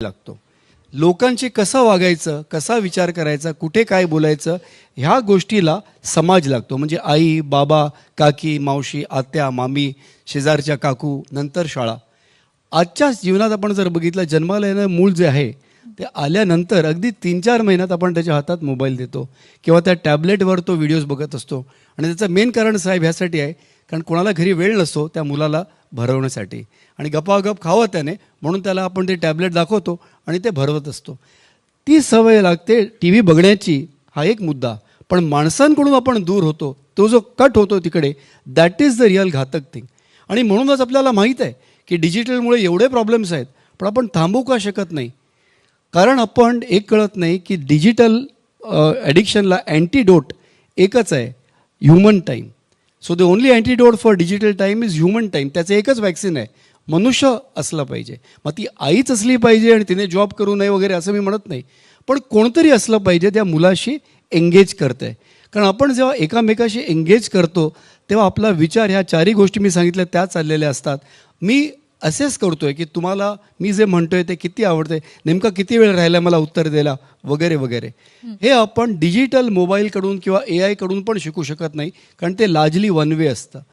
लागतो. लोकांशी कसं वागायचं, कसा विचार करायचा, कुठे काय बोलायचं, ह्या गोष्टीला समाज लागतो. म्हणजे आई, बाबा, काकी, मावशी, आत्या, मामी, शेजारच्या काकू, नंतर शाळा. आजच्या जीवनात आपण जर बघितलं, जन्माला येणारं मूल जे आहे ते आल्यानंतर अगदी 3-4 महिन्यात आपण त्याच्या हातात मोबाईल देतो किंवा त्या टॅबलेटवर तो व्हिडिओज बघत असतो. आणि त्याचं मेन कारण साहेब ह्यासाठी आहे, कारण कोणाला घरी वेळ नसतो त्या मुलाला भरवण्यासाठी, आणि गपागप खावं त्याने, म्हणून त्याला आपण ते टॅबलेट दाखवतो आणि ते भरवत असतो. ती सवय लागते टी व्ही बघण्याची, हा एक मुद्दा. पण माणसांकडून आपण दूर होतो, तो जो कट होतो तिकडे, दॅट इज द रिअल घातक थिंग. आणि म्हणूनच आपल्याला माहीत आहे की डिजिटलमुळे एवढे प्रॉब्लेम्स आहेत, पण आपण थांबवू का शकत नाही? कारण आपण एक कळत नाही की डिजिटल ॲडिक्शनला अँटीडोट एकच आहे, human time. So the only antidote for digital time is human time. त्याचं एकच वॅक्सिन आहे, मनुष्य असलं पाहिजे. मग ती आईच असली पाहिजे आणि तिने जॉब करू नये वगैरे असं मी म्हणत नाही, पण कोणतरी असलं पाहिजे त्या मुलाशी एंगेज करतं आहे. कारण आपण जेव्हा एकामेकाशी एंगेज करतो तेव्हा आपला विचार, ह्या चारही गोष्टी मी सांगितल्या त्या चाललेल्या असतात. मी असेस करतो आहे की तुम्हाला मी जे म्हणतो आहे ते किती आवडतं आहे, नेमका किती वेळ राहिला मला उत्तर द्यायला वगैरे वगैरे. हे आपण डिजिटल मोबाईलकडून किंवा AI कडून पण शिकू शकत नाही, कारण ते लार्जली वन वे असतं.